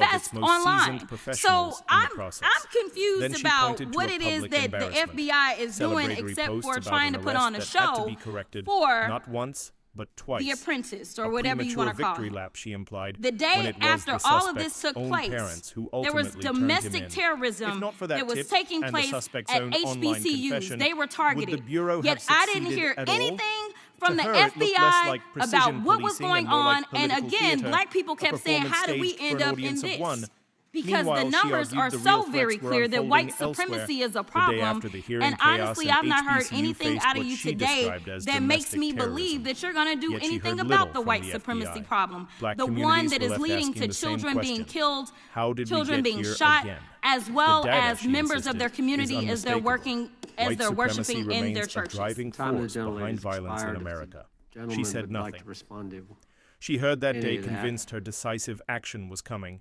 confessed online. So I'm confused about what it is that the FBI is doing, except for trying to put on a show for not once, but twice. The Apprentice, or whatever you want to call it. Lap, she implied, the day after all of this took place, there was domestic terrorism that was taking place at HBCUs. They were targeted. Yet I didn't hear anything from the FBI about what was going on. And again, black people kept saying, how did we end up in this? Because the Meanwhile, she numbers argued are the so real very threats were clear that unfolding white elsewhere. supremacy is a The day problem. after the hearing, And chaos honestly, and I've not heard HBCU anything faced out of what you she today described as that makes domestic me terrorism. believe that you're going to do Yet she anything heard about little the from white the supremacy FBI. problem. Black The one communities that were is left leading asking to the same children being question. killed, How did we children get being here shot, again? as The well data, as she members of insisted, their is community as they're unmistakable. working, as White they're supremacy worshiping in their remains a churches. driving Time of the force gentlelady behind has violence in expired. America. She Gentleman said would like nothing. to respond to. She heard that Any day of that. convinced her decisive action was coming,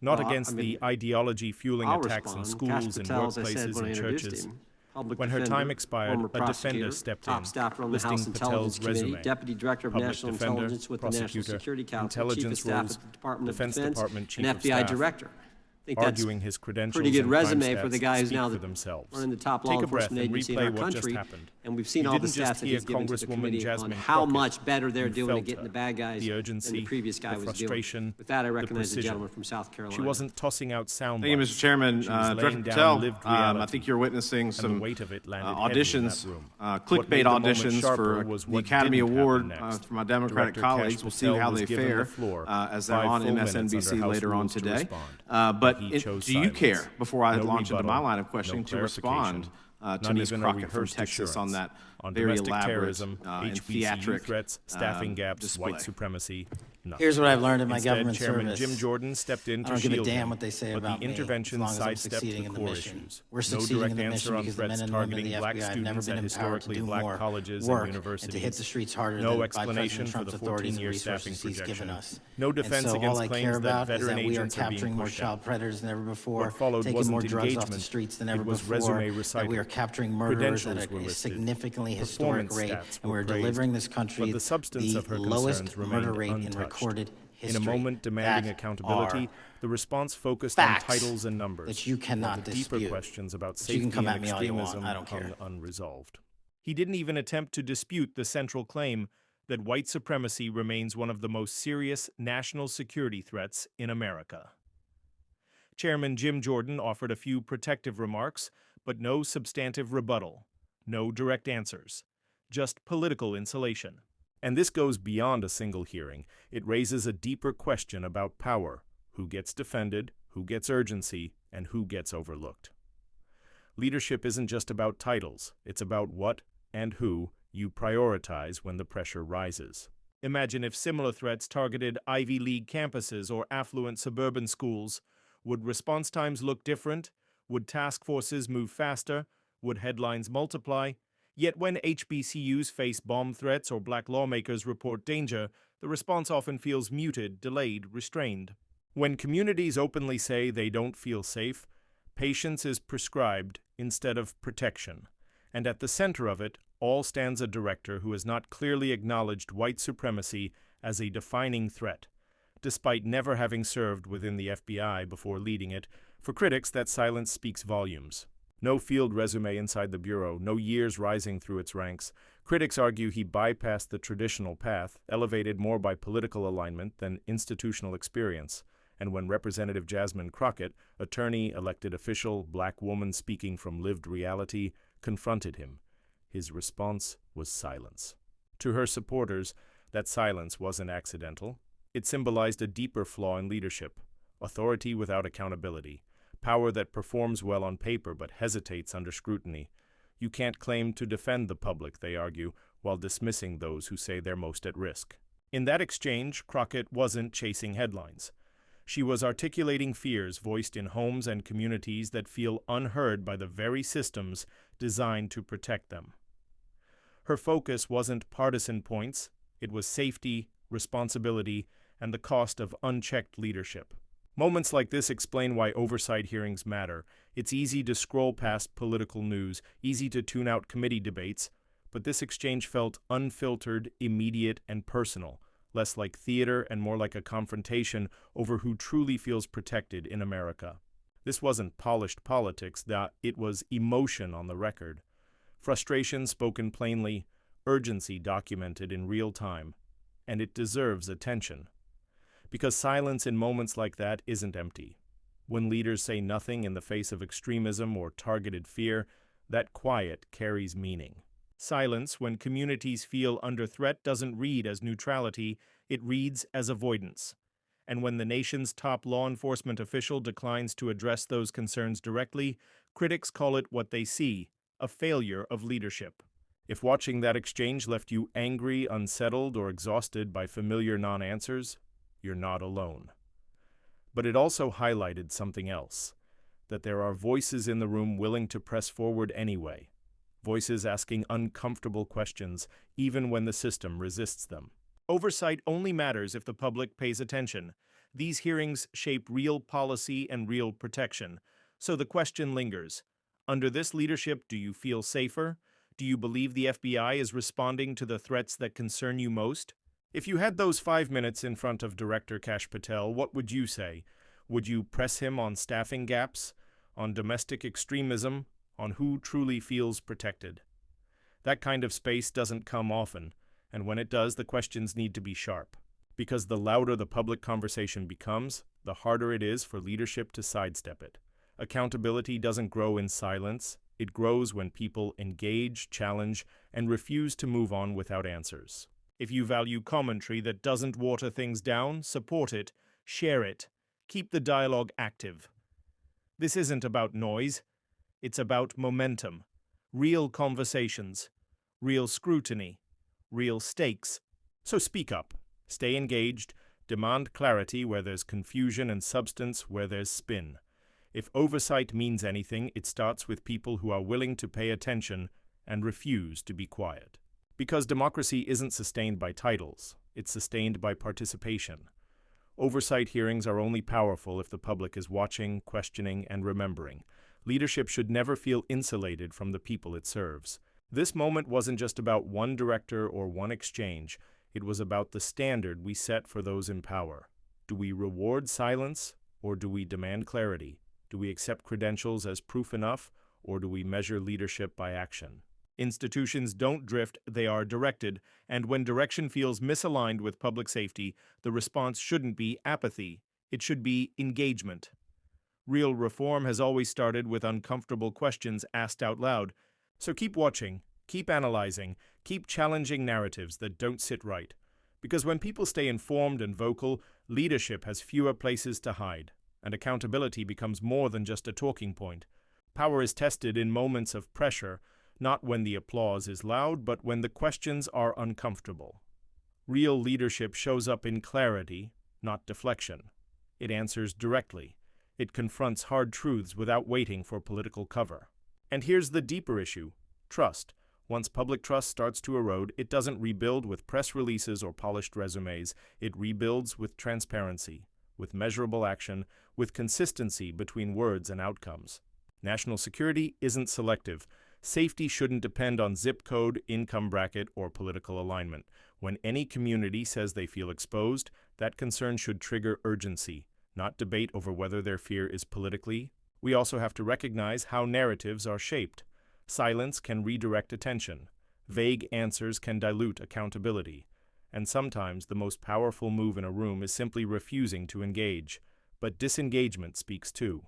not Well, against I mean, the ideology fueling I'll attacks in respond. Kash schools and Patel, as I said workplaces when I and introduced churches. him, public When her defender, time expired, former a defender prosecutor, stepped top in, staffer on the listing House Intelligence Patel's Committee, resume. Deputy Director of Public National defender, Intelligence with the National prosecutor, Security Council, Chief of intelligence Staff roles, at the Department of Defense Defense, Department Chief and of FBI Staff, Director. I think that's arguing his credentials pretty good and crime resume for the stats guy who's speak now for themselves. running the top law Take a breath enforcement and agency in replay our what just country. happened. And we've seen You all the didn't just stats that hear he's given to the Congresswoman committee on Jasmine how Crockett. much better they're You doing at felt getting her. the bad guys The than urgency, the previous guy the was frustration, doing. With that, I the recognize the precision. gentleman from South Carolina. She wasn't tossing out sound Thank you, bites. Mr. Chairman. She was Director laying down Patel, lived I reality, think you're witnessing and some the weight of it landed heavy in that auditions, room. What clickbait made the moment auditions sharper for was the what Academy didn't Award happen next. for my Democratic Director colleagues. Kash We'll see Patel how was they given the fare floor, as they're 5 on full minutes MSNBC under House later on rules to today. respond. But He chose do you silence. care, before I No launch into my rebuttal, line of questioning, no to respond clarification, to not Ms. even a Crockett from rehearsed Texas on assurance. that On very domestic elaborate terrorism, and HBCU theatric threats, staffing gaps, display? white supremacy, nothing. Here's what I've learned in my Instead, government Chairman service. Jim Jordan stepped in I to don't give a shield damn him, what they say but about the me, intervention as long as I'm sidestepped succeeding the in the core mission. issues. We're No succeeding direct in the answer mission on because the men threats and women in targeting the black FBI have never students been at empowered to historically do black more colleges work and universities. and to hit the streets harder No than explanation by for President the Trump's authorities and 14-year staffing resources he's given projection. us. No defense and so against all I care claims that about is veteran that we are agents are being capturing more pushed child out. predators than ever before, What followed taking wasn't more drugs off the engagement, streets than ever it was before, resume that we recital. are capturing murderers at Credentials were a listed. significantly historic Performance rate, stats and were we're praised, delivering this country but the substance of her lowest concerns murder remained rate in untouched. recorded history. In a moment demanding That accountability, are the response focused facts on titles and numbers. that you cannot while the deeper dispute. questions about But you safety can come and at me all you want, extremism I don't care. hung unresolved. He didn't even attempt to dispute the central claim that white supremacy remains one of the most serious national security threats in America. Chairman Jim Jordan offered a few protective remarks, but no substantive rebuttal, no direct answers, just political insulation. And this goes beyond a single hearing. It raises a deeper question about power: who gets defended, who gets urgency, and who gets overlooked. Leadership isn't just about titles, it's about what and who you prioritize when the pressure rises. Imagine if similar threats targeted Ivy League campuses or affluent suburban schools. Would response times look different? Would task forces move faster? Would headlines multiply? Yet when HBCUs face bomb threats or black lawmakers report danger, the response often feels muted, delayed, restrained. When communities openly say they don't feel safe, patience is prescribed instead of protection. And at the center of it all stands a director who has not clearly acknowledged white supremacy as a defining threat, despite never having served within the FBI before leading it. For critics, that silence speaks volumes. No field resume inside the Bureau, no years rising through its ranks. Critics argue he bypassed the traditional path, elevated more by political alignment than institutional experience. And when Representative Jasmine Crockett, attorney, elected official, black woman speaking from lived reality, confronted him, his response was silence. To her supporters, that silence wasn't accidental. It symbolized a deeper flaw in leadership: authority without accountability. Power that performs well on paper but hesitates under scrutiny. You can't claim to defend the public, they argue, while dismissing those who say they're most at risk. In that exchange, Crockett wasn't chasing headlines. She was articulating fears voiced in homes and communities that feel unheard by the very systems designed to protect them. Her focus wasn't partisan points, it was safety, responsibility, and the cost of unchecked leadership. Moments like this explain why oversight hearings matter. It's easy to scroll past political news, easy to tune out committee debates, but this exchange felt unfiltered, immediate, and personal, less like theater and more like a confrontation over who truly feels protected in America. This wasn't polished politics, it was emotion on the record. Frustration spoken plainly, urgency documented in real time, and it deserves attention. Because silence in moments like that isn't empty. When leaders say nothing in the face of extremism or targeted fear, that quiet carries meaning. Silence, when communities feel under threat, doesn't read as neutrality, it reads as avoidance. And when the nation's top law enforcement official declines to address those concerns directly, critics call it what they see, a failure of leadership. If watching that exchange left you angry, unsettled, or exhausted by familiar non-answers, you're not alone. But it also highlighted something else, that there are voices in the room willing to press forward anyway, voices asking uncomfortable questions, even when the system resists them. Oversight only matters if the public pays attention. These hearings shape real policy and real protection. So the question lingers. Under this leadership, do you feel safer? Do you believe the FBI is responding to the threats that concern you most? If you had those 5 minutes in front of Director Kash Patel, what would you say? Would you press him on staffing gaps, on domestic extremism, on who truly feels protected? That kind of space doesn't come often, and when it does, the questions need to be sharp. Because the louder the public conversation becomes, the harder it is for leadership to sidestep it. Accountability doesn't grow in silence. It grows when people engage, challenge, and refuse to move on without answers. If you value commentary that doesn't water things down, support it, share it, keep the dialogue active. This isn't about noise. It's about momentum, real conversations, real scrutiny, real stakes. So speak up, stay engaged, demand clarity where there's confusion and substance where there's spin. If oversight means anything, it starts with people who are willing to pay attention and refuse to be quiet. Because democracy isn't sustained by titles, it's sustained by participation. Oversight hearings are only powerful if the public is watching, questioning, and remembering. Leadership should never feel insulated from the people it serves. This moment wasn't just about one director or one exchange. It was about the standard we set for those in power. Do we reward silence, or do we demand clarity? Do we accept credentials as proof enough, or do we measure leadership by action? Institutions don't drift, they are directed, and when direction feels misaligned with public safety, the response shouldn't be apathy. It should be engagement. Real reform has always started with uncomfortable questions asked out loud. So keep watching, keep analyzing, keep challenging narratives that don't sit right. Because when people stay informed and vocal, leadership has fewer places to hide, and accountability becomes more than just a talking point. Power is tested in moments of pressure, not when the applause is loud, but when the questions are uncomfortable. Real leadership shows up in clarity, not deflection. It answers directly. It confronts hard truths without waiting for political cover. And here's the deeper issue: trust. Once public trust starts to erode, it doesn't rebuild with press releases or polished resumes. It rebuilds with transparency, with measurable action, with consistency between words and outcomes. National security isn't selective. Safety shouldn't depend on zip code, income bracket, or political alignment. When any community says they feel exposed, that concern should trigger urgency, not debate over whether their fear is politically. We also have to recognize how narratives are shaped. Silence can redirect attention. Vague answers can dilute accountability. And sometimes the most powerful move in a room is simply refusing to engage. But disengagement speaks too.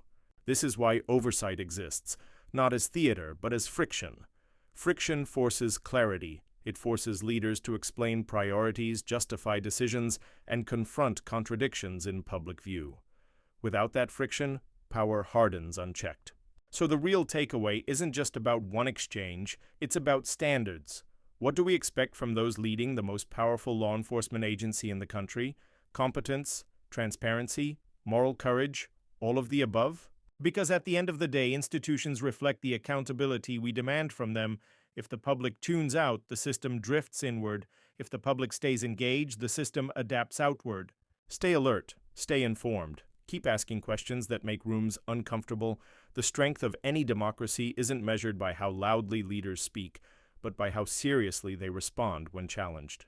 This is why oversight exists, not as theater, but as friction. Friction forces clarity. It forces leaders to explain priorities, justify decisions, and confront contradictions in public view. Without that friction, power hardens unchecked. So the real takeaway isn't just about one exchange, it's about standards. What do we expect from those leading the most powerful law enforcement agency in the country? Competence, transparency, moral courage, all of the above? Because at the end of the day, institutions reflect the accountability we demand from them. If the public tunes out, the system drifts inward. If the public stays engaged, the system adapts outward. Stay alert, stay informed. Keep asking questions that make rooms uncomfortable. The strength of any democracy isn't measured by how loudly leaders speak, but by how seriously they respond when challenged.